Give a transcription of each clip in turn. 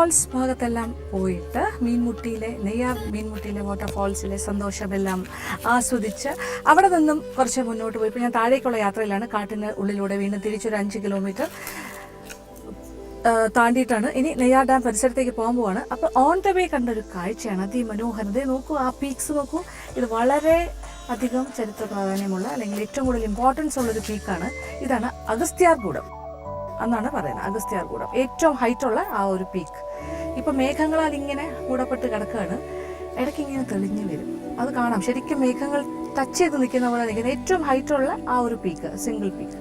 Waterfalls ഭാഗത്തെല്ലാം പോയിട്ട് നെയ്യാർ മീൻമുട്ടിയിലെ വാട്ടർഫാൾസിലെ സന്തോഷമെല്ലാം ആസ്വദിച്ച് അവിടെ നിന്നും കുറച്ച് മുന്നോട്ട് പോയി. ഇപ്പോൾ ഞാൻ താഴേക്കുള്ള യാത്രയിലാണ്. കാട്ടിന് ഉള്ളിലൂടെ വീണ്ടും തിരിച്ചൊരു 5 കിലോമീറ്റർ താണ്ടിയിട്ടാണ് ഇനി നെയ്യാർ ഡാം പരിസരത്തേക്ക് പോകാൻ പോവാണ്. അപ്പോൾ ഓൺ ദ വേ കണ്ടൊരു കാഴ്ചയാണ് അതിമനോഹരത. നോക്കൂ, ആ പീക്സ് നോക്കൂ. ഇത് വളരെ അധികം ചരിത്ര പ്രാധാന്യമുള്ള അല്ലെങ്കിൽ ഏറ്റവും കൂടുതൽ ഇമ്പോർട്ടൻസ് ഉള്ളൊരു പീക്കാണ്. ഇതാണ് അഗസ്ത്യാർകൂടം എന്നാണ് പറയുന്നത്. അഗസ്ത്യാർകൂടം ഏറ്റവും ഹൈറ്റുള്ള ആ ഒരു പീക്ക്. ഇപ്പം മേഘങ്ങളാൽ ഇങ്ങനെ മൂടപ്പെട്ട് കിടക്കുകയാണ്. ഇടയ്ക്ക് ഇങ്ങനെ തെളിഞ്ഞു വരും, അത് കാണാം. ശരിക്കും മേഘങ്ങൾ ടച്ച് ചെയ്ത് നിൽക്കുന്ന പോലെ നിൽക്കുന്ന ഏറ്റവും ഹൈറ്റുള്ള ആ ഒരു പീക്ക്, സിംഗിൾ പീക്ക്,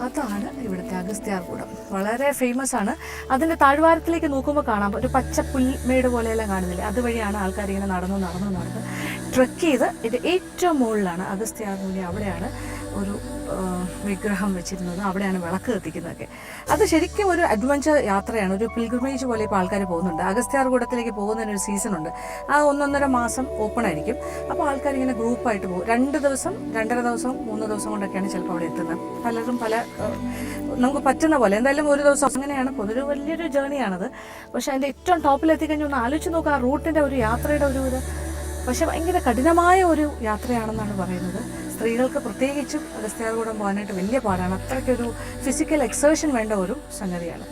അതാണ് ഇവിടുത്തെ അഗസ്ത്യാർകൂടം. വളരെ ഫേമസ് ആണ്. അതിൻ്റെ താഴ്വാരത്തിലേക്ക് നോക്കുമ്പോൾ കാണാം ഒരു പച്ച പുൽമേട് പോലെയെല്ലാം കാണുന്നില്ലേ, അതുവഴിയാണ് ആൾക്കാർ ഇങ്ങനെ നടന്ന് ട്രെക്ക് ചെയ്ത് ഇത് ഏറ്റവും മുകളിലാണ് അഗസ്ത്യാർകൂടി. അവിടെയാണ് ഒരു വിഗ്രഹം വെച്ചിരുന്നത്, അവിടെയാണ് വിളക്ക് കത്തിക്കുന്നതൊക്കെ. അത് ശരിക്കും ഒരു അഡ്വഞ്ചർ യാത്രയാണ്, ഒരു പിൽഗ്രിമേജ് പോലെ ഇപ്പോൾ ആൾക്കാർ പോകുന്നുണ്ട്. അഗസ്ത്യാർകൂടത്തിലേക്ക് പോകുന്നതിനൊരു സീസണുണ്ട്. ആ 1.5 മാസം ഓപ്പൺ ആയിരിക്കും. അപ്പോൾ ആൾക്കാർ ഇങ്ങനെ ഗ്രൂപ്പായിട്ട് പോകും. 2 ദിവസം, 2.5 ദിവസം, 3 ദിവസം കൊണ്ടൊക്കെയാണ് ചിലപ്പോൾ അവിടെ എത്തുന്നത്. പലരും പല നമുക്ക് പറ്റുന്ന പോലെ എന്തായാലും ഒരു ദിവസം അങ്ങനെയാണ് പോകുന്നത്. ഒരു വലിയൊരു ജേണിയാണത്. പക്ഷേ അതിൻ്റെ ഏറ്റവും ടോപ്പിലെത്തിക്കഴിഞ്ഞാൽ ഒന്ന് ആലോചിച്ച് നോക്കുക ആ റൂട്ടിൻ്റെ ഒരു യാത്രയുടെ ഒരു ഇത്. പക്ഷെ ഭയങ്കര കഠിനമായ ഒരു യാത്രയാണെന്നാണ് പറയുന്നത്. സ്ത്രീകൾക്ക് പ്രത്യേകിച്ചും അഗസ്ത്യാർകൂടം പോകാനായിട്ട് വലിയ പാടാണ്. അത്രയ്ക്കൊരു ഫിസിക്കൽ എക്സേർഷൻ വേണ്ട ഒരു സംഗതിയാണ്.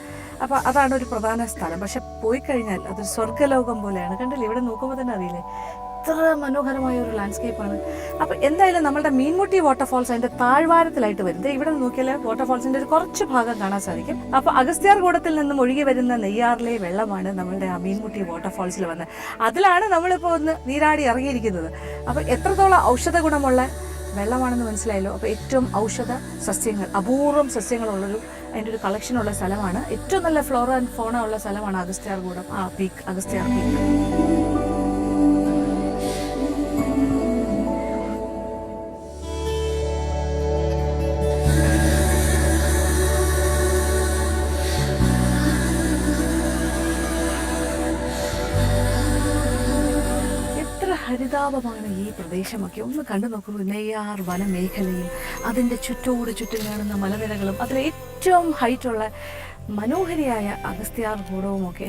അപ്പോൾ അതാണ് ഒരു പ്രധാന സ്ഥലം. പക്ഷെ പോയി കഴിഞ്ഞാൽ അതൊരു സ്വർഗ്ഗലോകം പോലെയാണ്. കണ്ടില്ലേ, ഇവിടെ നോക്കുമ്പോൾ തന്നെ അറിയില്ലേ ഇത്ര മനോഹരമായ ഒരു ലാൻഡ്സ്കേപ്പാണ്. അപ്പോൾ എന്തായാലും നമ്മുടെ മീൻമുട്ടി വാട്ടർഫാൾസ് അതിൻ്റെ താഴ്വാരത്തിലായിട്ട് വരുന്നത്. ഇവിടെ നോക്കിയാൽ വാട്ടർഫാൾസിൻ്റെ ഒരു കുറച്ച് ഭാഗം കാണാൻ സാധിക്കും. അപ്പോൾ അഗസ്ത്യാർകൂടത്തിൽ നിന്നും ഒഴുകി വരുന്ന നെയ്യാറിലെ വെള്ളമാണ് നമ്മളുടെ ആ മീൻമുട്ടി വാട്ടർഫാൾസിൽ വന്നത്. അതിലാണ് നമ്മളിപ്പോൾ ഒന്ന് നീരാടി ഇറങ്ങിയിരിക്കുന്നത്. അപ്പോൾ എത്രത്തോളം ഔഷധ ഗുണമുള്ള വെള്ളമാണെന്ന് മനസ്സിലായല്ലോ. അപ്പോൾ ഏറ്റവും ഔഷധ സസ്യങ്ങൾ, അപൂർവം സസ്യങ്ങളുള്ളൊരു അതിൻ്റെ ഒരു കളക്ഷനുള്ള സ്ഥലമാണ്. ഏറ്റവും നല്ല ഫ്ലോറ ആൻഡ് ഫോണ ഉള്ള സ്ഥലമാണ് അഗസ്ത്യാർകൂടം, ആ പീക്ക്, അഗസ്ത്യാർ പീക്ക്. ഹരിതാപമാണ് ഈ പ്രദേശമൊക്കെ. ഒന്ന് കണ്ടു നോക്കൂ. നെയ്യാർ വനമേഖലയും അതിൻ്റെ ചുറ്റും കാണുന്ന മലനിരകളും അതിൽ ഏറ്റവും ഹൈറ്റുള്ള മനോഹരിയായ അഗസ്ത്യാർകൂടവുമൊക്കെ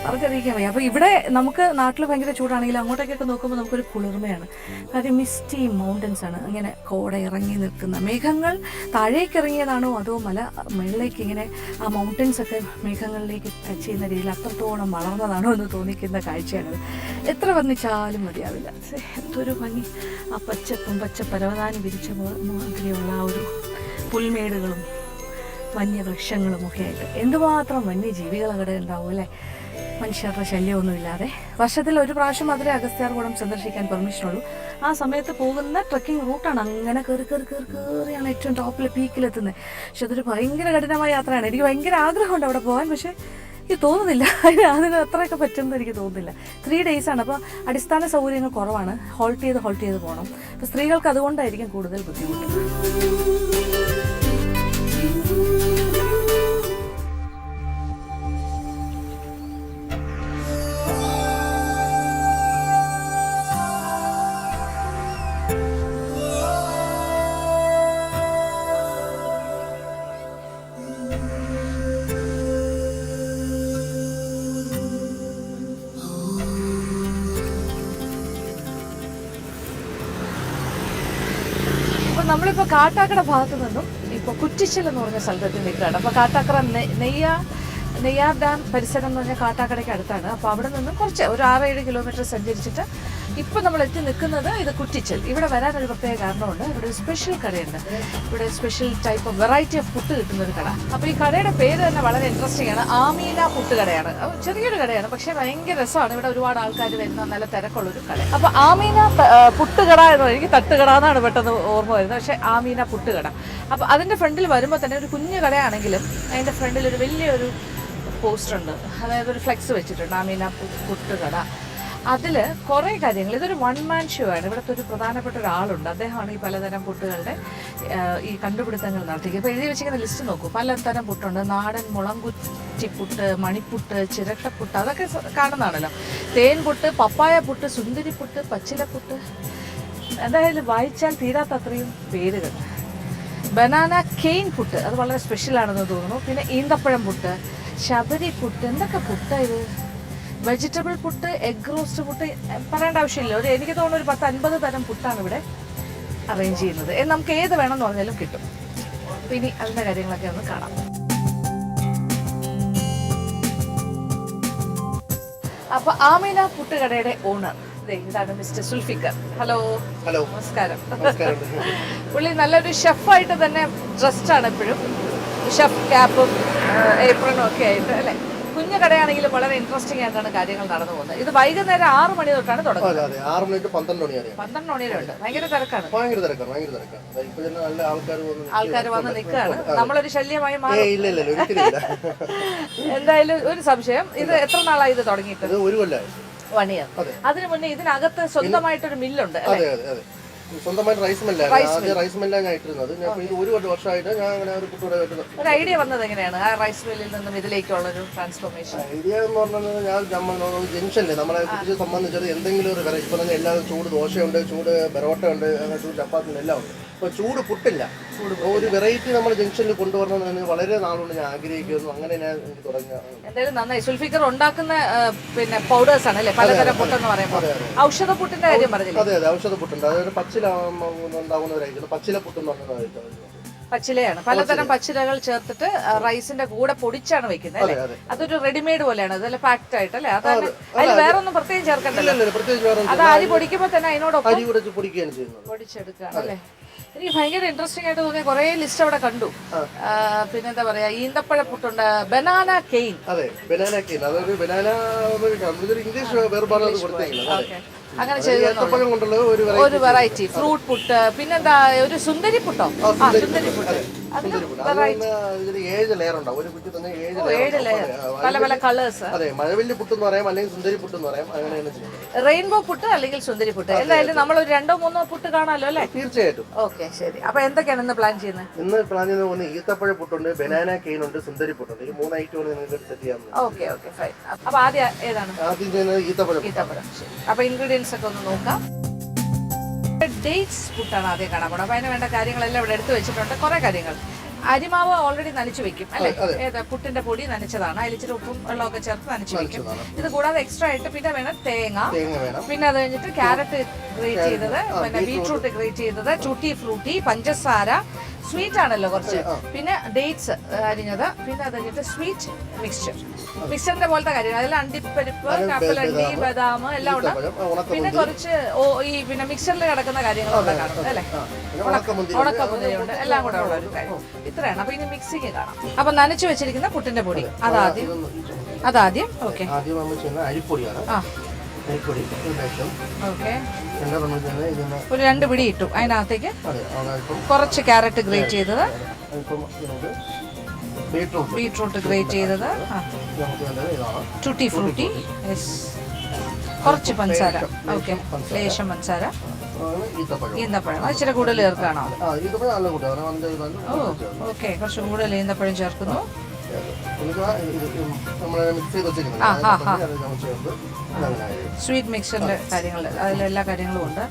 പറഞ്ഞറിയിക്കാൻ വയ്യ. അപ്പോൾ ഇവിടെ നമുക്ക് നാട്ടിൽ ഭയങ്കര ചൂടാണെങ്കിലും അങ്ങോട്ടേക്കൊക്കെ നോക്കുമ്പോൾ നമുക്കൊരു കുളിർമയാണ്. കാര്യം മിസ്റ്റി മൗണ്ടൻസ് ആണ്. അങ്ങനെ കോട ഇറങ്ങി നിൽക്കുന്ന മേഘങ്ങൾ താഴേക്ക് ഇറങ്ങിയതാണോ അതോ മല മുകളിലേക്ക് ഇങ്ങനെ ആ മൗണ്ടൻസ് ഒക്കെ മേഘങ്ങളിലേക്ക് ടച്ച് ചെയ്യുന്ന രീതിയിൽ അത്രത്തോളം വളർന്നതാണോ എന്ന് തോന്നിക്കുന്ന കാഴ്ചയാണത്. എത്ര വർണ്ണിച്ചാലും മതിയാവില്ല. എന്തൊരു ഭംഗി. ആ പച്ച പരവതാനി വിരിച്ച മാതിരിയുള്ള ആ ഒരു പുൽമേടുകളും വന്യവൃക്ഷങ്ങളും ഒക്കെ ആയിട്ട് എന്തുമാത്രം വന്യജീവികൾ അവിടെ ഉണ്ടാവും അല്ലേ. മനുഷ്യരുടെ ശല്യമൊന്നുമില്ലാതെ. വർഷത്തിൽ ഒരു പ്രാവശ്യം മാത്രമേ അഗസ്ത്യാർകൂടം സന്ദർശിക്കാൻ പെർമിഷനുള്ളൂ. ആ സമയത്ത് പോകുന്ന ട്രക്കിംഗ് റൂട്ടാണ്. അങ്ങനെ കയറിയാണ് ഏറ്റവും ടോപ്പിൽ പീക്കിലെത്തുന്നത്. പക്ഷെ അതൊരു ഭയങ്കര കഠിനമായ യാത്രയാണ്. എനിക്ക് ഭയങ്കര ആഗ്രഹമുണ്ട് അവിടെ പോകാൻ. പക്ഷേ എനിക്ക് തോന്നുന്നില്ല അതിന് അത്രയൊക്കെ പറ്റുമെന്ന് എനിക്ക് തോന്നുന്നില്ല. 3 days ആണ്. അപ്പോൾ അടിസ്ഥാന സൗകര്യങ്ങൾ കുറവാണ്. ഹോൾട്ട് ചെയ്ത് പോകണം. അപ്പോൾ സ്ത്രീകൾക്ക് അതുകൊണ്ടായിരിക്കും കൂടുതൽ ബുദ്ധിമുട്ട്. നമ്മളിപ്പോൾ കാട്ടാക്കട ഭാഗത്ത് നിന്നും ഇപ്പോൾ കുറ്റിച്ചൽ എന്ന് പറഞ്ഞ സ്ഥലത്ത് നിൽക്കുകയാണ്. അപ്പോൾ കാട്ടാക്കട നെയ്യാർ ഡാം പരിസരം എന്ന് പറഞ്ഞാൽ കാട്ടാക്കടയ്ക്ക് അടുത്താണ്. അപ്പോൾ അവിടെ നിന്നും കുറച്ച് ഒരു 6-7 കിലോമീറ്റർ സഞ്ചരിച്ചിട്ട് ഇപ്പോൾ നമ്മൾ എത്തി നിൽക്കുന്നത് ഇത് കുറ്റിച്ചൽ. ഇവിടെ വരാനൊരു പ്രത്യേക കാരണമുണ്ട്. ഇവിടെ ഒരു സ്പെഷ്യൽ കടയുണ്ട്. ഇവിടെ special type of variety of puttu കിട്ടുന്നൊരു കട. അപ്പോൾ ഈ കടയുടെ പേര് തന്നെ വളരെ ഇൻട്രസ്റ്റിംഗ് ആണ്. ആമീന പുട്ടുകടയാണ്. ചെറിയൊരു കടയാണ്, പക്ഷേ ഭയങ്കര രസമാണ്. ഇവിടെ ഒരുപാട് ആൾക്കാർ വരുന്ന നല്ല തിരക്കുള്ളൊരു കട. അപ്പോൾ ആമീന പുട്ടുകട എന്ന് പറഞ്ഞാൽ എനിക്ക് തട്ടുകട എന്നാണ് പെട്ടെന്ന് ഓർമ്മ വരുന്നത്. പക്ഷേ ആമീന പുട്ടുകട. അപ്പോൾ അതിൻ്റെ ഫ്രണ്ടിൽ വരുമ്പോൾ തന്നെ ഒരു കുഞ്ഞു കടയാണെങ്കിലും അതിൻ്റെ ഫ്രണ്ടിൽ ഒരു വലിയൊരു പോസ്റ്റർ ഉണ്ട്. അതായത് ഒരു ഫ്ലെക്സ് വെച്ചിട്ടുണ്ട്, ആമീന പുട്ടുകട. അതിൽ കുറേ കാര്യങ്ങൾ. ഇതൊരു 1-man ഷോ ആണ്. ഇവിടുത്തെ ഒരു പ്രധാനപ്പെട്ട ഒരാളുണ്ട്. അദ്ദേഹമാണ് ഈ പലതരം പുട്ടുകളുടെ ഈ കണ്ടുപിടുത്തങ്ങൾ നടത്തിയത്. ഇപ്പോൾ എഴുതി വെച്ചിരിക്കുന്ന ലിസ്റ്റ് നോക്കൂ. പലതരം പുട്ടുണ്ട്. നാടൻ മുളങ്കുറ്റിപ്പുട്ട്, മണിപ്പുട്ട്, ചിരട്ടപ്പുട്ട്, അതൊക്കെ കാണുന്നതാണല്ലോ. തേൻ പുട്ട്, പപ്പായ പുട്ട്, സുന്ദരിപ്പുട്ട്, പച്ചിലപ്പുട്ട്, എന്തായാലും വായിച്ചാൽ തീരാത്ത അത്രയും പേരുകൾ. ബനാന കെയിൻ പുട്ട്, അത് വളരെ സ്പെഷ്യലാണെന്ന് തോന്നുന്നു. പിന്നെ ഈന്തപ്പഴം പുട്ട്, ശബരി പുട്ട്, എന്തൊക്കെ പുട്ടാ ഇത്? Vegetable puttu, egg roast puttu, പറയേണ്ട ആവശ്യമില്ല. എനിക്ക് തോന്നുന്നു ഒരു 10-50 തരം പുട്ടാണ് ഇവിടെ അറേഞ്ച് ചെയ്യുന്നത്. നമുക്ക് ഏത് വേണമെന്ന് പറഞ്ഞാലും കിട്ടും. അപ്പം ഇനി അതിൻ്റെ കാര്യങ്ങളൊക്കെ ഒന്ന് കാണാം. അപ്പൊ ആമീന പുട്ടുകടയുടെ ഓണർ ഇതാണ് മിസ്റ്റർ സുൽഫിക്കർ. ഹലോ. ഹലോ, നമസ്കാരം. പുള്ളി നല്ലൊരു ഷെഫായിട്ട് തന്നെ ഡ്രസ്ഡ് ആണ് എപ്പോഴും. ഷെഫ് ക്യാപ്പും ഏപ്രണും ഒക്കെ ആയിട്ട് അല്ലേ. കുഞ്ഞു കടയാണെങ്കിലും വളരെ ഇൻട്രസ്റ്റിംഗ് ആയിട്ടാണ് കാര്യങ്ങൾ നടന്നു പോകുന്നത്. ഇത് വൈകുന്നേരം 6 മണി തൊട്ടാണ് തുടങ്ങുന്നത്. 6 മണി to 12 മണി വരെ. 12 മണി വരെ ഉണ്ട്. ഭയങ്കര തിരക്കാണ്. ആൾക്കാർ വന്ന് നിൽക്കുകയാണ്. നമ്മളൊരു ശല്യമായി മാറി. എന്തായാലും ഒരു സംശയം, ഇത് എത്ര നാളായി ഇത് തുടങ്ങിയിട്ട്? 1 year. അതിനു മുന്നേ ഇതിനകത്ത് സ്വന്തമായിട്ടൊരു മില്ലുണ്ട് അല്ലേ? സ്വന്തമായിട്ട് റൈസ് മില്ലാണ്. റൈസ് മില്ലാണ് ഞാൻ ഇട്ടിരുന്നത്. ഇത് 1 വർഷമായിട്ട് ഞാൻ അങ്ങനെ ഒരു പുട്ടുകൂടെ വെട്ടുന്നത്. ഒരു ഐഡിയ വന്നത് എങ്ങനെയാണ് ആ റൈസ് മില്ലിൽ നിന്നും ഇതിലേക്കുള്ള ഒരു ട്രാൻസ്ഫോർമേഷൻ? ഐഡിയ എന്ന് പറഞ്ഞാൽ ഞാൻ ജംഗ്ഷനില്ലേ നമ്മളെ കുറിച്ച് സംബന്ധിച്ചത് എന്തെങ്കിലും ഒരു കറി. ഇപ്പം തന്നെ എല്ലാവരും ചൂട് ദോശയുണ്ട്, ചൂട് പെറോട്ട ഉണ്ട്, ചൂട് ചപ്പാത്തി എല്ലാം ഉണ്ട്. ഇപ്പോൾ ചൂട് പുട്ടില്ല. ഒരു വെറൈറ്റി നമ്മൾ ജംഗ്ഷനിൽ കൊണ്ടുവരണമെന്ന് വളരെ നാളുകൊണ്ട് ഞാൻ ആഗ്രഹിക്കുന്നു. അങ്ങനെ ഞാൻ തുടങ്ങിയ. എന്തായാലും നന്നായി. സുൽഫിക്കർ ഉണ്ടാക്കുന്ന പിന്നെ പൗഡേഴ്സ് ആണ് അല്ലേ പലതരം പുട്ടെന്ന് പറയുമ്പോൾ? ഔഷധ പുട്ടിന്റെ കാര്യം പറഞ്ഞില്ലേ? അതെ, ഔഷധ പുട്ടുണ്ട്. അതായത് ഉണ്ടാകുന്നവരായിരിക്കും. പച്ചില പുട്ടെന്ന് പറഞ്ഞതായിരിക്കും. പച്ചിലയാണ്. പലതരം പച്ചിലകൾ ചേർത്തിട്ട് റൈസിന്റെ കൂടെ പൊടിച്ചാണ് വെക്കുന്നത് അല്ലേ? അതൊരു റെഡിമെയ്ഡ് പോലെയാണ്, അതല്ല പാക്ഡ് ആയിട്ട് അല്ലേ? അതല്ല, അതിൽ വേറെ ഒന്നും പ്രത്യേകം ചേർക്കണ്ടല്ലോ. അത് അരി പൊടിക്കുമ്പോൾ തന്നെ അതിനോടൊപ്പം പൊടിച്ചെടുക്കുകയാണ് അല്ലേ? എനിക്ക് ഭയങ്കര ഇൻട്രസ്റ്റിംഗ് ആയിട്ട് തോന്നിയ കുറെ ലിസ്റ്റ് അവിടെ കണ്ടു. പിന്നെ എന്താ പറയാ, ഈന്തപ്പഴ പുട്ടുണ്ട്, ബനാന കെയിൻ. അതെ, ബനാന കെയിൻ. അതൊരു ബനാന ഇംഗ്ലീഷ് വേർപാടാണ് കൊടുത്തേക്കുന്നത്. അങ്ങനെ ചെയ്തു ഒരു വെറൈറ്റി ഫ്രൂട്ട് പുട്ട്. പിന്നെന്താ ഒരു സുന്ദരി പുട്ടോ? സുന്ദരി പുട്ട്. 7 ലെയർ ഉണ്ടാവും. ഒരു കുറ്റി തന്നെ 7 ലെയർ, പല പല കളേഴ്സ്. അതെ, മഴവില്ലി പുട്ട് എന്ന് പറയാം, അല്ലെങ്കിൽ സുന്ദരി പുട്ട് എന്ന് പറയാം. അങ്ങനെയാണ് ചെയ്യുന്നത്. റെയിൻബോ പുട്ട് അല്ലെങ്കിൽ സുന്ദരി പുട്ട്. എന്തായാലും നമ്മൾ ഒരു 2-3 പുട്ട് കാണാമല്ലോ അല്ലേ? തീർച്ചയായിട്ടും. ഓക്കെ, ശരി. അപ്പൊ എന്തൊക്കെയാണ് ഇന്ന് പ്ലാൻ ചെയ്യുന്നത്? ഇന്ന് പ്ലാൻ ചെയ്യുന്നത് ഈത്തപ്പഴ പുട്ടുണ്ട്, ബനാന കെയിൻ ഉണ്ട്, സുന്ദരി പുട്ടുണ്ട്. ഈ 3 ഐറ്റമാണ് നിങ്ങൾക്ക് സെറ്റ് ചെയ്യാൻ. Okay, fine. അപ്പൊ ആദ്യം ഏതാണ്? ആദ്യം ചെയ്യുന്നത് ഈത്തപ്പഴം. ശരി. അപ്പൊ ഇൻഗ്രീഡിയൻസ് ഒക്കെ ഒന്ന് നോക്കാം. ഡേറ്റ്സ് പുട്ടാണ് ആദ്യം കാണാൻ പോണത്. അപ്പൊ അതിന് വേണ്ട കാര്യങ്ങളെല്ലാം ഇവിടെ എടുത്തു വെച്ചിട്ടുണ്ട്. കുറെ കാര്യങ്ങൾ. അരിമാവ് ഓൾറെഡി നനച്ചു വെക്കും അല്ലെ? പുട്ടിന്റെ പൊടി നനച്ചതാണ്. അതിൽ ഇച്ചിരി ഉപ്പും വെള്ളമൊക്കെ ചേർത്ത് നനച്ചു വെക്കും. ഇത് കൂടാതെ എക്സ്ട്രാ ആയിട്ട് പിന്നെ വേണം തേങ്ങ. പിന്നെ അത് കഴിഞ്ഞിട്ട് ക്യാരറ്റ് ഗ്രേറ്റ് ചെയ്തത്, പിന്നെ ബീട്രൂട്ട് ഗ്രേറ്റ് ചെയ്തത്, ടൂട്ടി ഫ്രൂട്ടി, പഞ്ചസാര, സ്വീറ്റ് ആണല്ലോ കുറച്ച്, പിന്നെ ഡേറ്റ്സ് അരിഞ്ഞത്, പിന്നെ അത് കഴിഞ്ഞിട്ട് സ്വീറ്റ് മിക്സ്ചറിന്റെ പോലത്തെ കാര്യം. അതിൽ അണ്ടിപ്പരിപ്പ്, കപ്പലണ്ടി, ബദാം എല്ലാം ഉണ്ട്. പിന്നെ കുറച്ച് ഈ പിന്നെ മിക്സറിൽ കിടക്കുന്ന കാര്യങ്ങളൊക്കെ കാണും അല്ലെ? ഉണക്കമുന്തിരിയുണ്ട്. എല്ലാം കൂടെ ഉള്ള ഒരു കാര്യം. ഇത്രയാണ്. അപ്പൊ ഇനി മിക്സിങ് കാണാം. അപ്പൊ നനച്ചു വെച്ചിരിക്കുന്ന പുട്ടിന്റെ പൊടി അതാദ്യം ഓക്കെ. അരിപ്പൊടിയാണ്. ഒരു 2 പിടി ഇട്ടു. അതിനകത്തേക്ക് കുറച്ച് ക്യാരറ്റ് ഗ്രേറ്റ് ചെയ്തത്, ബീട്രൂട്ട് ഗ്രേറ്റ് ചെയ്തത്, ടൂട്ടി ഫ്രൂട്ടി, കുറച്ച് പഞ്ചസാര. ഓക്കെ, ലേശം പഞ്ചസാര, ഈന്തപ്പഴം. അത് ഇച്ചിരി കൂടുതൽ ചേർക്കാണോ? ഓക്കെ, കുറച്ച് കൂടുതൽ ഈന്തപ്പഴം ചേർക്കുന്നു. സ്വീറ്റ് മിക്സറിന്റെ കാര്യങ്ങൾ, അതിലെല്ലാ കാര്യങ്ങളും ഉണ്ട്.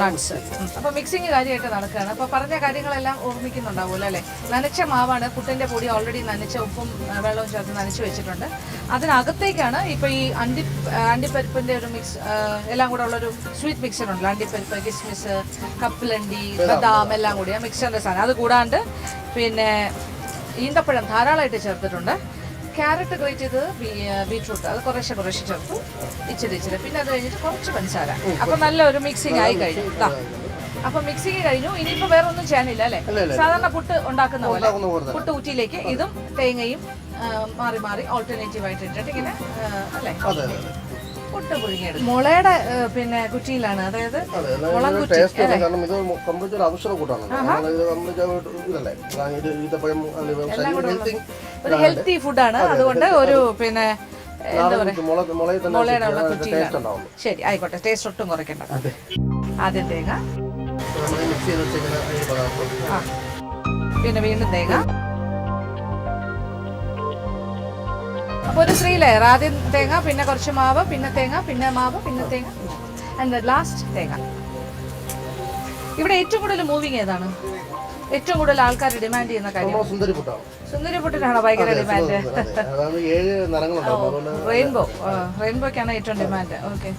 നട്ട്സ്. അപ്പൊ മിക്സിങ് കാര്യമായിട്ട് നടക്കുകയാണ്. അപ്പൊ പറഞ്ഞ കാര്യങ്ങളെല്ലാം ഓർമ്മിക്കുന്നുണ്ടാവുമല്ലോ അല്ലെ? നനച്ച മാവാണ്. പുട്ടിന്റെ പൊടി ഓൾറെഡി നനച്ച ഉപ്പും വെള്ളവും ചേർത്ത് നനച്ച് വെച്ചിട്ടുണ്ട്. അതിനകത്തേക്കാണ് ഇപ്പൊ ഈ അണ്ടിപ്പരിപ്പിന്റെ ഒരു മിക്സ് എല്ലാം കൂടെ ഉള്ളൊരു സ്വീറ്റ് മിക്സർ ഉണ്ടല്ലോ. അണ്ടിപ്പരിപ്പ്, കിസ്മിസ്, കപ്പലണ്ടി, ബദാം എല്ലാം കൂടി മിക്സറിന്റെ സാധനം. അത് കൂടാണ്ട് പിന്നെ ഈന്തപ്പഴം ധാരാളമായിട്ട് ചേർത്തിട്ടുണ്ട്. ക്യാരറ്റ് ഗ്രേറ്റ് ചെയ്തത്, ബീട്രൂട്ട് അത് കുറേശ്ശെ ചേർത്തു, ഇച്ചിരി. പിന്നെ അത് കഴിഞ്ഞിട്ട് കുറച്ച് പഞ്ചസാര. അപ്പൊ നല്ലൊരു മിക്സിങ് ആയി കഴിഞ്ഞു. അപ്പൊ മിക്സിങ് കഴിഞ്ഞു. ഇനിയിപ്പോ വേറെ ഒന്നും ചെയ്യാനില്ല അല്ലെ? സാധാരണ പുട്ട് ഉണ്ടാക്കുന്ന പോലെ പുട്ട് ഊറ്റിയിലേക്ക് ഇതും തേങ്ങയും മാറി ഓൾട്ടർനേറ്റീവ് ആയിട്ട് ഇട്ടിട്ട് ഇങ്ങനെ അല്ലെ പുട്ട് പുഴുങ്ങിയെടുക്കും. മുളയുടെ പിന്നെ കുറ്റിയിലാണ്, അതായത് മുളം കുറ്റി. ഒരു ഹെൽത്തി ഫുഡാണ്. അതുകൊണ്ട് ഒരു പിന്നെ എന്താ പറയാ, മുളയുടെ ഉള്ള കുറ്റിയിലാണ്. ശരി, ആയിക്കോട്ടെ. ടേസ്റ്റ് ഒട്ടും കുറയ്ക്കണ്ട. ആദ്യം തേങ്ങ, പിന്നെ വീണ്ടും തേങ്ങ. അപ്പൊ ഒരു 3 ലെയർ. ആദ്യം തേങ്ങ, പിന്നെ കുറച്ച് മാവ്, പിന്നെ തേങ്ങ, പിന്നെ മാവ്, പിന്നെ തേങ്ങ, ആൻഡ് ലാസ്റ്റ് തേങ്ങ. ഇവിടെ ഏറ്റവും കൂടുതൽ മൂവിങ് ഏതാണ്? ഏറ്റവും കൂടുതൽ ആൾക്കാർ ഡിമാൻഡ് ചെയ്യുന്ന കാര്യം നമ്മൾ സുന്ദരി പുട്ടാണ്. സുന്ദരി പുട്ടിനാണോ ഭയങ്കര ഡിമാൻഡ്? അതാണ് 7 നിറങ്ങളുണ്ടാവും. അതുകൊണ്ട് റെയിൻബോക്കാണ് ഏറ്റവും ഡിമാൻഡ്. ഓക്കെ,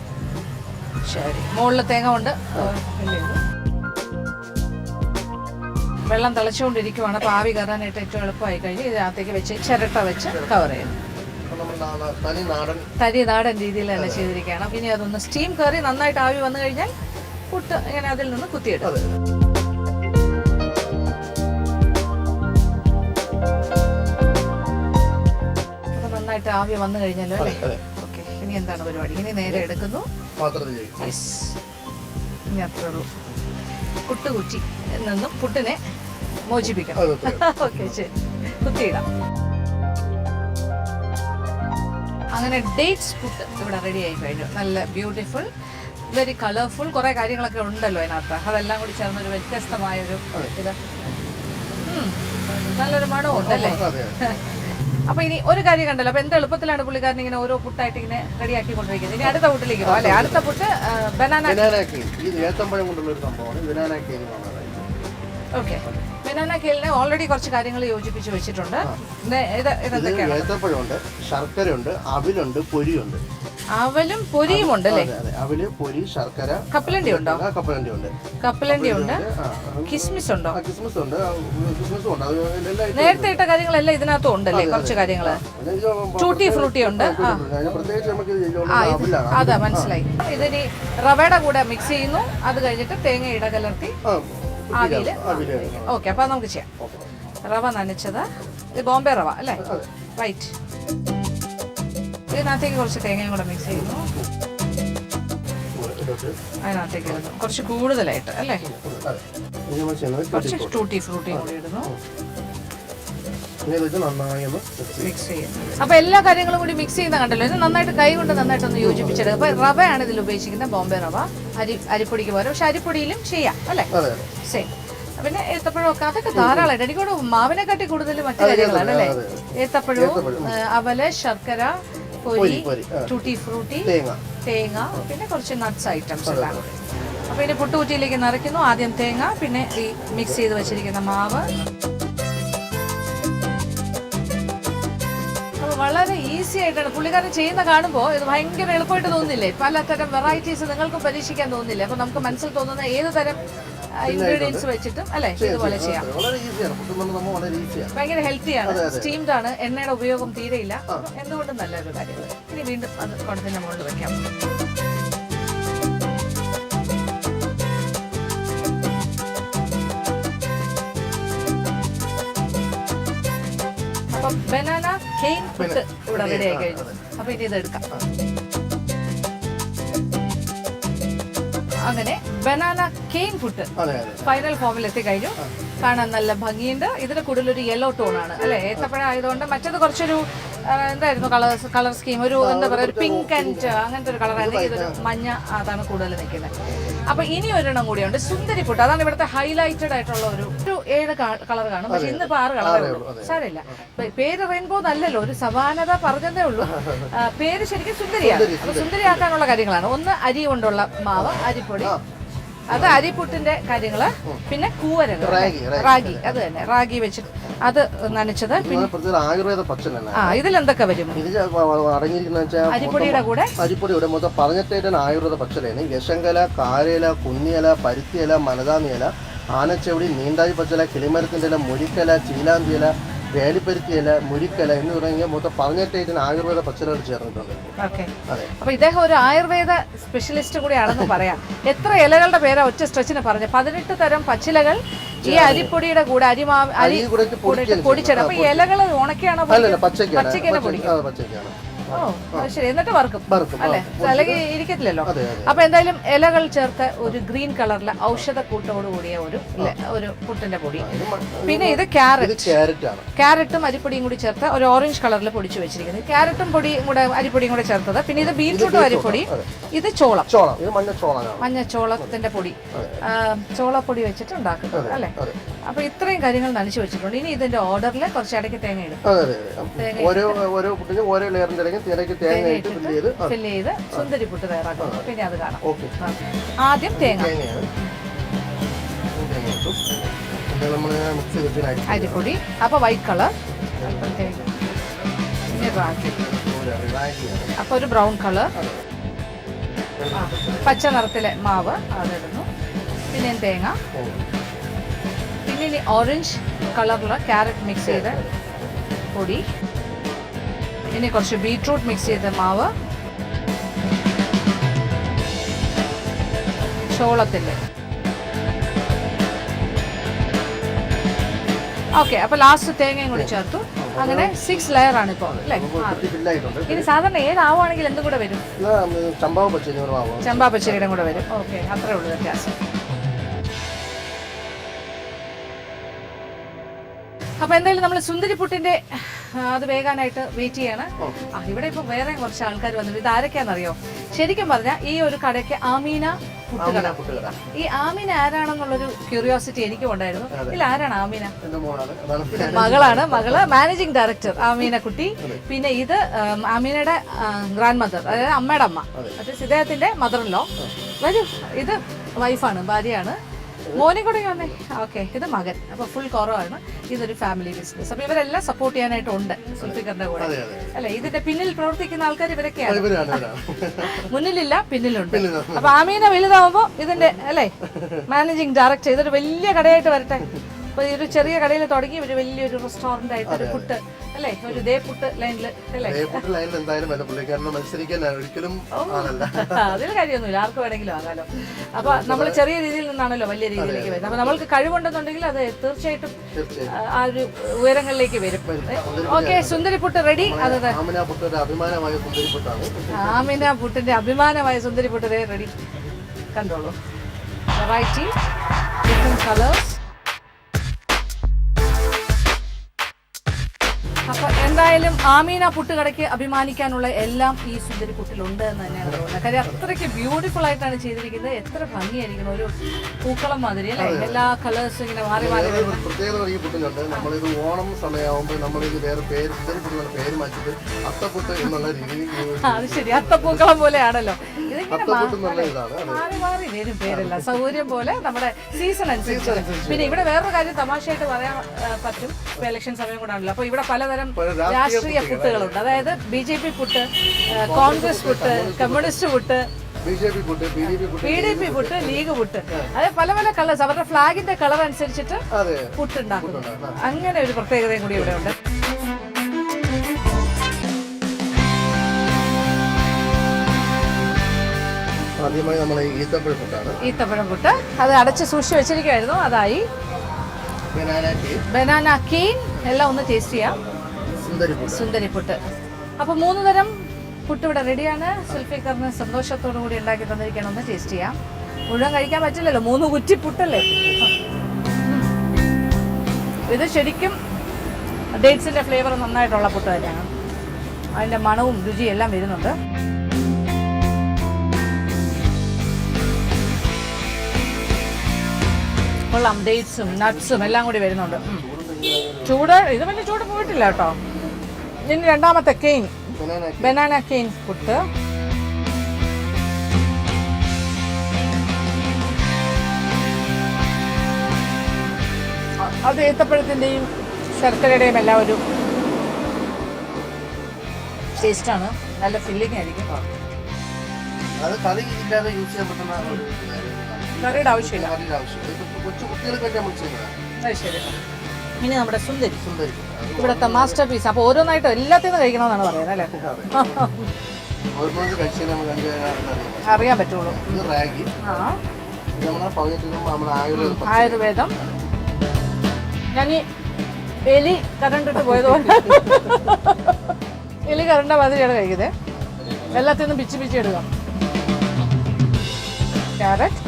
ശരി. മുകളിൽ തേങ്ങ കൊണ്ട് വെള്ളം തിളച്ചുകൊണ്ടിരിക്കുവാണ്. അപ്പോൾ ആവി കയറാനായിട്ട് ഏറ്റവും എളുപ്പമായി കഴിഞ്ഞ് ഇതിനകത്തേക്ക് വെച്ച് ചിരട്ട വെച്ച് കവർ ചെയ്യും. തനി നാടൻ രീതിയിൽ തന്നെ ചെയ്തിരിക്കുകയാണ്. അപ്പോൾ ഇനി അതൊന്ന് സ്റ്റീം കയറി നന്നായിട്ട് ആവി വന്നു കഴിഞ്ഞാൽ പുട്ട് ഇങ്ങനെ അതിൽ നിന്ന് കുത്തിയിടും. അപ്പോൾ നന്നായിട്ട് ആവി വന്നു കഴിഞ്ഞല്ലോ അല്ലേ? ഓക്കെ, ഇനി എന്താണ് പരിപാടി? ഇനി നേരെ എടുക്കുന്നു. ഇനി അത്രേ ഉള്ളൂ. പുട്ട് കുറ്റി നിന്നും പുട്ടിനെ മോചിപ്പിക്കണം. ഓക്കെ, ശരി, കുത്തിയിടാം. അങ്ങനെ ഡേറ്റ്സ് പുട്ട് ഇവിടെ റെഡി ആയി കഴിഞ്ഞു. നല്ല ബ്യൂട്ടിഫുൾ, വെരി കളർഫുൾ, കുറേ കാര്യങ്ങളൊക്കെ ഉണ്ടല്ലോ അതിനകത്ത്. അതെല്ലാം കൂടി ചേർന്നൊരു വ്യത്യസ്തമായൊരു ഇത്. നല്ലൊരു മണവും ഉണ്ടല്ലേ? അപ്പൊ ഇനി ഒരു കാര്യം കണ്ടല്ലോ. അപ്പൊ എന്ത് എളുപ്പത്തിലാണ് പുള്ളിക്കാരൻ ഇങ്ങനെ ഓരോ പുട്ടായിട്ട് ഇങ്ങനെ റെഡിയാക്കി കൊണ്ടിരിക്കുന്നത്. ഇനി അടുത്ത പുട്ടിലേക്ക് പോകാം അല്ലേ? അടുത്ത പുട്ട് ബനാന ഓക്കെ. ബനാന കേലിനെ ഓൾറെഡി കുറച്ച് കാര്യങ്ങൾ യോജിപ്പിച്ച് വെച്ചിട്ടുണ്ട്. ഏത്തപ്പഴമുണ്ട്, ശർക്കരയുണ്ട്, അവിലുണ്ട്, പൊരിയുണ്ട്. അവലും പൊരിയും ഉണ്ട് അല്ലേ? അവല്, പൊരി, ശർക്കര. കപ്പലണ്ടി ഉണ്ടോ? കപ്പലണ്ടി ഉണ്ട്. കപ്പലണ്ടി ഉണ്ട്. കിസ്മിസ് ഉണ്ടോ? കിസ്മിസ് ഉണ്ട്. നേരത്തെ ഇട്ട കാര്യങ്ങളെല്ലാം ഇതിനകത്തും ഉണ്ടല്ലേ? കുറച്ച് കാര്യങ്ങള്. ടൂട്ടി ഫ്രൂട്ടി ഉണ്ട്. അതാ മനസ്സിലായി. ഇതിനി റവയുടെ കൂടെ മിക്സ് ചെയ്യുന്നു. അത് കഴിഞ്ഞിട്ട് തേങ്ങ ഇടകലർത്തി ആവിയില്. ഓക്കെ, അപ്പൊ നമുക്ക് ചെയ്യാം. റവ നനച്ചത്, ഇത് ബോംബെ റവ അല്ലേ? റൈറ്റ്. ഇതിനകത്തേക്ക് കുറച്ച് തേങ്ങയും കൂടെ മിക്സ് ചെയ്യുന്നു. അതിനകത്തേക്ക് ഇടുന്നു കുറച്ച് കൂടുതലായിട്ട് അല്ലേ? കുറച്ച് ടൂട്ടി ഫ്രൂട്ടിയും കൂടി ഇടുന്നു. മിക്സ് ചെയ്യുന്നു. അപ്പൊ എല്ലാ കാര്യങ്ങളും കൂടി മിക്സ് ചെയ്യുന്ന കണ്ടല്ലോ. ഇത് നന്നായിട്ട് കൈ കൊണ്ട് നന്നായിട്ടൊന്ന് യോജിപ്പിച്ചെടുക്കുക. അപ്പൊ റവയാണ് ഇതിൽ ഉപയോഗിച്ചിരിക്കുന്നത്, ബോംബെ റവ. അരിപ്പൊടിക്ക് പോരാ, പക്ഷെ അരിപ്പൊടിയിലും ചെയ്യാം അല്ലേ? സെയിം. പിന്നെ ഏത്തപ്പഴം ഒക്കെ അതൊക്കെ ധാരാളമായിട്ട്. എനിക്കോട് മാവിനെക്കാട്ടി കൂടുതൽ മറ്റു കാര്യങ്ങളാണ് അല്ലേ? ഏത്തപ്പഴവും, അവല്, ശർക്കര, പൊരി, ടൂട്ടി ഫ്രൂട്ടി, തേങ്ങ, പിന്നെ കുറച്ച് നട്ട്സ് ഐറ്റംസ് എല്ലാം കൂടി. അപ്പൊ ഇനി പുട്ടുകുറ്റിയിലേക്ക് നിറയ്ക്കുന്നു. ആദ്യം തേങ്ങ, പിന്നെ ഈ മിക്സ് ചെയ്ത് വെച്ചിരിക്കുന്ന മാവ്. വളരെ ഈസി ആയിട്ടാണ് പുള്ളിക്കാരൻ ചെയ്യുന്ന കാണുമ്പോൾ ഇത് ഭയങ്കര എളുപ്പമായിട്ട് തോന്നുന്നില്ലേ? പലതരം വെറൈറ്റീസ് നിങ്ങൾക്കും പരീക്ഷിക്കാൻ തോന്നുന്നില്ലേ? അപ്പൊ നമുക്ക് മനസ്സിൽ തോന്നുന്ന ഏത് തരം ഇൻഗ്രീഡിയൻസ് വെച്ചിട്ടും അല്ലേ ഇതുപോലെ ചെയ്യാം. ഭയങ്കര ഹെൽത്തിയാണ്, സ്റ്റീംഡ് ആണ്, എണ്ണയുടെ ഉപയോഗം തീരെയില്ല. എന്തുകൊണ്ടും നല്ലൊരു കാര്യം. ഇനി വീണ്ടും അത് കുടത്തിന്റെ മുകളിൽ വെക്കാം. അപ്പൊ ബനാന കെയിൻ പുട്ട് ഇവിടെ റെഡി ആയി കഴിഞ്ഞു. അപ്പൊ ഇനി ഇത് എടുക്കാം. അങ്ങനെ ബനാന കെയിൻ പുട്ട് ഫൈനൽ ഫോമിൽ എത്തിക്കഴിഞ്ഞു. കാണാൻ നല്ല ഭംഗിയുണ്ട്. ഇതിന് കൂടുതലൊരു യെല്ലോ ടോൺ ആണ് അല്ലെ? ഏത്തപ്പഴം ആയതുകൊണ്ട്. മറ്റേത് കുറച്ചൊരു എന്തായിരുന്നു കളർ സ്കീം, ഒരു എന്താ പറയുക, ഒരു പിങ്ക് ആൻഡ് അങ്ങനത്തെ ഒരു കളറായിരുന്നു. ഇതൊരു മഞ്ഞ, അതാണ് കൂടുതൽ നിൽക്കുന്നത്. അപ്പൊ ഇനി ഒരെണ്ണം കൂടിയുണ്ട്, സുന്ദരി പുട്ട്. അതാണ് ഇവിടുത്തെ ഹൈലൈറ്റഡ് ആയിട്ടുള്ള ഒരു 7 കളർ കാണും. പക്ഷെ ഇന്നിപ്പോ 6 കളറേ ഉള്ളൂ. സാരമില്ല, പേര് റെയിൻബോ നല്ലല്ലോ, ഒരു സമാനത പറഞ്ഞതേ ഉള്ളൂ. പേര് ശരിക്കും സുന്ദരിയാണ്. അപ്പൊ സുന്ദരിയാക്കാനുള്ള കാര്യങ്ങളാണ്. ഒന്ന് അരി കൊണ്ടുള്ള മാവ്, അരിപ്പൊടി, അത് അരിപ്പുട്ടിന്റെ കാര്യങ്ങള്, പിന്നെ കൂവരകൾ, റാഗി, അത് തന്നെ റാഗി വെച്ചിട്ട് അത് നനച്ചത്. പിന്നെ ആയുർവേദ പച്ചൻ ഇതിലെന്തൊക്കെ വരും? അരിപ്പൊടിയുടെ കൂടെ അരിപ്പൊടിയുടെ മൊത്തം 18 ആയുർവേദ പച്ചലാണ്. യശങ്കല, കാരയില, കുന്നിയല, പരുത്തിയില, മനതാമിയില, ആനച്ചെവടി, നീണ്ടായി പച്ചല, കിളിമരത്തിന്റെ ഇല, മുരിക്കല, ചീലാന്തിയില, വേലിപ്പരുത്തിയില, മുരിക്കല എന്ന് തുടങ്ങിയ മൊത്തം 18 ആയുർവേദ പച്ചലകൾ ചേർന്നിട്ടുണ്ട്. അപ്പൊ ഇദ്ദേഹം ഒരു ആയുർവേദ സ്പെഷ്യലിസ്റ്റ് കൂടിയാണെന്ന് പറയാം. എത്ര ഇലകളുടെ പേരാ ഒറ്റ സ്ട്രെച്ചിന് പറഞ്ഞത്? 18 തരം പച്ചിലകൾ ഈ അരിപ്പൊടിയുടെ കൂടെ അരി പൊടിച്ചിട. അപ്പൊ ഇലകൾ ഉണക്കിയാണോ പച്ചക്കാണ് പൊടിക്കുന്നത്? ഓ ശരി. എന്നിട്ട് വറുക്കും അല്ലെ? അല്ലെങ്കിൽ ഇരിക്കത്തില്ലല്ലോ. അപ്പൊ എന്തായാലും ഇലകൾ ചേർത്ത് ഒരു ഗ്രീൻ കളറിലെ ഔഷധക്കൂട്ടോട് കൂടിയ ഒരു പുട്ടിന്റെ പൊടി. പിന്നെ ഇത് ക്യാരറ്റും അരിപ്പൊടിയും കൂടി ചേർത്ത് ഒരു ഓറഞ്ച് കളറിൽ പൊടിച്ചു വെച്ചിരിക്കുന്നത്. ക്യാരറ്റും പൊടിയും കൂടെ അരിപ്പൊടിയും കൂടെ ചേർത്തത്. പിന്നെ ഇത് ബീറ്റ്റൂട്ടും അരിപ്പൊടി. ഇത് മഞ്ഞച്ചോളത്തിന്റെ പൊടി, ചോളപ്പൊടി വെച്ചിട്ട് ഉണ്ടാക്കുന്നത് അല്ലെ? അപ്പൊ ഇത്രയും കാര്യങ്ങൾ നനച്ചു വെച്ചിട്ടുണ്ട്. ഇനി ഇതിന്റെ ഓർഡറിൽ കുറച്ച് ഇടയ്ക്ക് തേങ്ങ ഇടും. ഫില്ല് ചെയ്ത് സുന്ദരി പുട്ട് തയ്യാറാക്കുന്നു. പിന്നെ അത് കാണാം. ആദ്യം തേങ്ങ ഇത് നമ്മൾ മിക്സ് ചെയ്തിട്ട് അരിപ്പൊടി. അപ്പോൾ വൈറ്റ് കളർ, പിന്നെ റാഗി, അപ്പോൾ ഒരു ബ്രൗൺ കളർ, പച്ച നിറത്തിലെ മാവ് അതിടുന്നു. പിന്നെ തേങ്ങ, പിന്നെ ഇനി ഓറഞ്ച് കളറിലുള്ള ക്യാരറ്റ് മിക്സ് ചെയ്ത് പൊടി, ഇനി കുറച്ച് ബീട്രൂട്ട് മിക്സ് ചെയ്ത മാവ്, ചോളത്തില്ലേ. ഓക്കെ, അപ്പോൾ ലാസ്റ്റ് തേങ്ങയും കൂടി ചേർത്തു. അങ്ങനെ 6 ലെയർ ആണ് ഇപ്പോൾ അല്ലേ? ഇനി സാധാരണ ഏതാവുകയാണെങ്കിൽ എന്തും കൂടെ വരും? ചമ്പാ പച്ചരിയുടെ കൂടെ വരും. ഓക്കെ, അത്രേ ഉള്ളൂ വ്യത്യാസം. അപ്പൊ എന്തായാലും നമ്മൾ സുന്ദരിപ്പുട്ടിന്റെ അത് വേകാനായിട്ട് വെയിറ്റ് ചെയ്യാണ്. ഇവിടെ ഇപ്പൊ വേറെ കുറച്ച് ആൾക്കാർ വന്നിട്ട് ഇത് ആരൊക്കെയാണെന്നറിയോ? ശരിക്കും പറഞ്ഞാൽ ഈ ഒരു കടയ്ക്ക് ആമീന പുട്ടുകട. ഈ ആമീന ആരാണെന്നുള്ളൊരു ക്യൂരിയോസിറ്റി എനിക്കും ഉണ്ടായിരുന്നു. ഇതിൽ ആരാണ് ആമീന? മകള് മാനേജിംഗ് ഡയറക്ടർ ആമീന കുട്ടി. പിന്നെ ഇത് ആമീനയുടെ ഗ്രാൻഡ് മദർ, അതായത് അമ്മയുടെ അമ്മ, മറ്റേ സിദ്ദേഹത്തിന്റെ മദർ ഇൻ ലോ. വരൂ, ഇത് വൈഫാണ്, ഭാര്യയാണ്. മോനെ കൂടെ വന്നേ. ഓക്കെ, ഇത് മകൻ. അപ്പൊ ഫുൾ കുറവാണ്. ഇതൊരു ഫാമിലി ബിസിനസ്. അപ്പൊ ഇവരെല്ലാം സപ്പോർട്ട് ചെയ്യാനായിട്ടുണ്ട് സുൽഫിക്കറിന്റെ കൂടെ അല്ലെ. ഇതിന്റെ പിന്നിൽ പ്രവർത്തിക്കുന്ന ആൾക്കാർ ഇവരൊക്കെയാണ്. മുന്നിലില്ല, പിന്നിലുണ്ട്. അപ്പൊ ആമീന വലുതാവുമ്പോ ഇതിന്റെ അല്ലെ മാനേജിംഗ് ഡയറക്ടർ ഇതൊരു വലിയ കടയായിട്ട് വരട്ടെ. അപ്പൊ ഈ ഒരു ചെറിയ കടയിൽ തുടങ്ങി ഒരു വലിയൊരു റെസ്റ്റോറന്റ് ആയിട്ട് ഒരു പുട്ട് അല്ലേ, ഒരു ദേ പുട്ട് ലൈനില് അല്ലേ. അതിൽ കാര്യമൊന്നുമില്ല, ആർക്ക് വേണമെങ്കിലും ആകാലോ. അപ്പൊ നമ്മൾ ചെറിയ രീതിയിൽ നിന്നാണല്ലോ വലിയ രീതിയിലേക്ക് വരുന്നത്. അപ്പൊ നമ്മൾക്ക് കഴിവുണ്ടെന്നുണ്ടെങ്കിൽ അത് തീർച്ചയായിട്ടും ആ ഒരു ഉയരങ്ങളിലേക്ക് വരും. ഓക്കെ, സുന്ദരിപ്പുട്ട് റെഡി. അത് ആമിന പുട്ടിന്റെ അഭിമാനമായ സുന്ദരിപ്പുട്ട് റെഡി. കണ്ടോളൂ, വെറൈറ്റി, ഡിഫറെന്റ് കളേഴ്സ്. അപ്പൊ എന്തായാലും ആമീന പുട്ടുകടയ്ക്ക് അഭിമാനിക്കാനുള്ള എല്ലാം ഈ സുന്ദരി പുട്ടിലുണ്ട് എന്ന് തന്നെയാണ് തോന്നുന്നത്. കാര്യം അത്രയ്ക്ക് ബ്യൂട്ടിഫുൾ ആയിട്ടാണ് ചെയ്തിരിക്കുന്നത്. എത്ര ഭംഗിയായിരിക്കണം, ഒരു പൂക്കളം മാതിരി അല്ലേ. എല്ലാ കളേഴ്സും ഇങ്ങനെ മാറി മാറി. പ്രത്യേകത ഈ പുട്ടിനുണ്ട്. നമ്മളിത് ഓണം സമയമാകുമ്പോൾ നമ്മളിത് വേറെ പേര് പേര് മാറ്റിട്ട് അത്തപ്പുട്ട് എന്നുള്ള രീതിയിൽ. അത് ശരി, അത്തപ്പൂക്കളം പോലെയാണല്ലോ. ഇതിങ്ങനെ മാറി മാറി വരും പേരെല്ലാം സൗകര്യം പോലെ, നമ്മുടെ സീസൺ അനുസരിച്ച്. പിന്നെ ഇവിടെ വേറൊരു കാര്യം തമാശയായിട്ട് പറയാൻ പറ്റും, ഇപ്പൊ ഇലക്ഷൻ സമയം കൂടാണല്ലോ. അപ്പൊ ഇവിടെ പലതരം രാഷ്ട്രീയ പുട്ടുകളുണ്ട്. അതായത് BJP puttu, Congress puttu, communist puttu, PDP puttu, League puttu, അതായത് പല പല കളേഴ്സ് അവരുടെ ഫ്ലാഗിന്റെ കളർ അനുസരിച്ചിട്ട് പുട്ടുണ്ടാക്കുന്നു. അങ്ങനെ ഒരു പ്രത്യേകതയും കൂടി ഇവിടെ ഉണ്ട്. ആദ്യമായി നമ്മൾ ഈത്തപ്പഴം പുട്ട് അത് അടച്ച് സൂക്ഷിച്ച് വെച്ചിരിക്കുമായിരുന്നു. അതായി ബനാന കീൻ എല്ലാം ഒന്ന് ടേസ്റ്റ് ചെയ്യാം. സുന്ദരിപ്പുട്ട്. അപ്പൊ 3 തരം പുട്ട് ഇവിടെ റെഡിയാണ്. സുൽഫിക്കറിന് സന്തോഷത്തോടു കൂടി ഉണ്ടാക്കി തന്നിരിക്കണം. ഒന്ന് ടേസ്റ്റ് ചെയ്യാം. മുഴുവൻ കഴിക്കാൻ പറ്റില്ലല്ലോ, 3 കുറ്റി പുട്ടല്ലേ. ഇത് ശരിക്കും ഡേറ്റ്സിന്റെ ഫ്ലേവർ നന്നായിട്ടുള്ള പുട്ട് തന്നെയാണ്. അതിന്റെ മണവും രുചിയും എല്ലാം വരുന്നുണ്ട്. കൊള്ളാം, ഡേറ്റ്സും നട്ട്സും എല്ലാം കൂടി വരുന്നുണ്ട്. ചൂട് ഇത് വലിയ ചൂട് പോയിട്ടില്ല കേട്ടോ. ഇനി രണ്ടാമത്തെ കെയിൻ, ബനാന കെയിൻ പുട്ട്. അത് ഏത്തപ്പഴത്തിൻ്റെയും ശർക്കരയുടെയും എല്ലാം ഒരു ടേസ്റ്റാണ്. നല്ല ഫില്ലിംഗ് ആയിരിക്കും. കറിയുടെ ആവശ്യമില്ല. ശരി, ഇനി നമ്മുടെ സുന്ദരി ഇവിടുത്തെ മാസ്റ്റർ പീസ്. അപ്പൊ ഓരോന്നായിട്ട് എല്ലാത്തിനും കഴിക്കണമെന്നാണ് പറയുന്നത് അല്ലേ? അറിയാൻ പറ്റുള്ളൂ. ആയുർവേദം. ഞാൻ ഈ എലി കരണ്ടിട്ട് പോയതുപോലെ എലി കരണ്ട മാതിരിയാണ് കഴിക്കുന്നത്. എല്ലാത്തിനും പിച്ച് പിച്ച് ഇടുക. ക്യാരറ്റ്,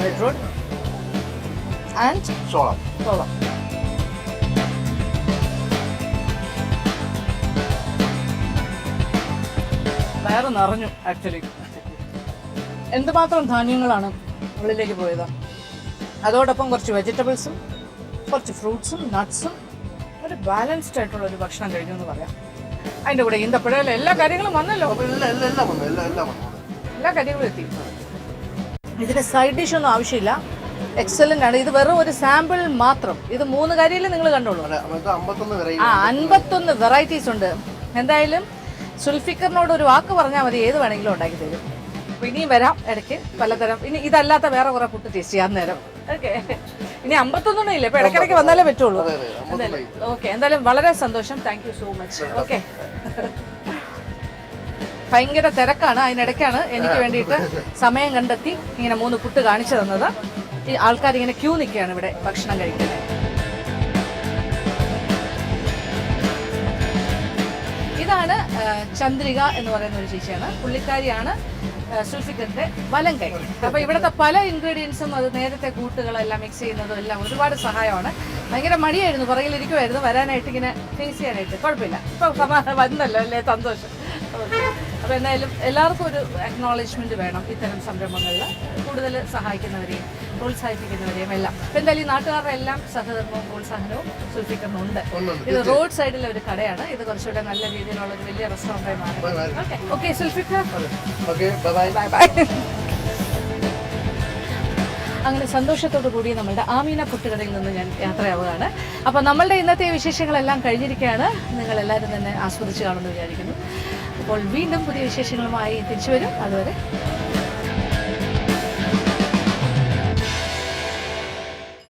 ബീട്രൂട്ട് ആൻഡ് ചോളം. വയറ് നിറഞ്ഞു. ആക്ച്വലി എന്തുമാത്രം ധാന്യങ്ങളാണ് ഉള്ളിലേക്ക് പോയത്. അതോടൊപ്പം കുറച്ച് വെജിറ്റബിൾസും കുറച്ച് ഫ്രൂട്ട്സും നട്ട്സും, ഒരു ബാലൻസ്ഡ് ആയിട്ടുള്ള ഒരു ഭക്ഷണം കഴിഞ്ഞു എന്ന് പറയാം. അതിൻ്റെ കൂടെ ഈന്തപ്പഴം എല്ലാ കാര്യങ്ങളും വന്നല്ലോ. എല്ലാ കാര്യങ്ങളും എത്തി. ഇതിന് സൈഡ് ഡിഷൊന്നും ആവശ്യമില്ല. എക്സലന്റ് ആണ്. ഇത് വെറും ഒരു സാമ്പിൾ മാത്രം. ഇത് 3 കരിയിൽ നിങ്ങൾ കണ്ടോളൂ. അതെ, നമുക്ക് 51 വെറൈറ്റി 51 വെറൈറ്റീസ് ഉണ്ട്. എന്തായാലും സുൽഫിക്കറിനോട് ഒരു വാക്ക് പറഞ്ഞാൽ മതി, ഏത് വേണമെങ്കിലും ഉണ്ടാക്കി തരും. അപ്പോൾ ഇനിയും വരാം ഇടയ്ക്ക് പലതരം. ഇനി ഇതല്ലാത്ത വേറെ കുറെ പുട്ട് ടേസ്റ്റ് ചെയ്യാൻ നേരം. ഓക്കെ, ഇനി 51 ഇല്ല, ഇപ്പൊ ഇടയ്ക്കിടയ്ക്ക് വന്നാലേ പറ്റുള്ളൂ. ഓക്കെ, എന്തായാലും വളരെ സന്തോഷം. Thank you so much. Okay, ഭയങ്കര തിരക്കാണ്. അതിനിടയ്ക്കാണ് എനിക്ക് വേണ്ടിയിട്ട് സമയം കണ്ടെത്തി ഇങ്ങനെ 3 പുട്ട് കാണിച്ചു തന്നത്. ഈ ആൾക്കാർ ഇങ്ങനെ ക്യൂ നിൽക്കുകയാണ് ഇവിടെ ഭക്ഷണം കഴിക്കുന്നത്. ഇതാണ് ചന്ദ്രിക എന്ന് പറയുന്ന ഒരു ചേച്ചിയാണ്. പുള്ളിക്കാരിയാണ് സുൽഫിക്കറിന്റെ വലം കൈ. അപ്പോൾ ഇവിടുത്തെ പല ഇൻഗ്രീഡിയൻസും അത് നേരത്തെ കൂട്ടുകളെല്ലാം മിക്സ് ചെയ്യുന്നതും എല്ലാം ഒരുപാട് സഹായമാണ്. ഭയങ്കര മടിയായിരുന്നു, പുറകിലിരിക്കുമായിരുന്നു വരാനായിട്ട്, ഇങ്ങനെ ഫേസ് ചെയ്യാനായിട്ട്. കുഴപ്പമില്ല, ഇപ്പോൾ വന്നല്ലോ അല്ലേ, സന്തോഷം. അപ്പോൾ എന്തായാലും എല്ലാവർക്കും ഒരു അക്നോളജ്മെന്റ് വേണം ഇത്തരം സംരംഭങ്ങളിൽ, കൂടുതൽ സഹായിക്കുന്നവരെയും പ്രോത്സാഹിപ്പിക്കുന്നവരെയും എല്ലാം. അപ്പോൾ എന്തായാലും ഈ നാട്ടുകാരുടെ എല്ലാം സഹകരണവും പ്രോത്സാഹനവും സുൽഫിക്കറിനുണ്ട്. ഇത് റോഡ് സൈഡിലെ ഒരു കടയാണ്. ഇത് കുറച്ചുകൂടെ നല്ല രീതിയിലുള്ള ഒരു വലിയ റെസ്റ്റോറൻ്റായി മാറി. Okay Zulfikar, bye bye. അങ്ങനെ സന്തോഷത്തോടു കൂടി നമ്മളുടെ ആമീന പുട്ടുകടയിൽ നിന്ന് ഞാൻ യാത്രയാവുകയാണ്. അപ്പോൾ നമ്മളുടെ ഇന്നത്തെ വിശേഷങ്ങളെല്ലാം കഴിഞ്ഞിരിക്കുകയാണ്. നിങ്ങളെല്ലാവരും തന്നെ ആസ്വദിച്ച് കാണുമെന്ന് വിചാരിക്കുന്നു. അപ്പോൾ വീണ്ടും പുതിയ വിശേഷങ്ങളുമായി തിരിച്ചു വരും. അതുവരെ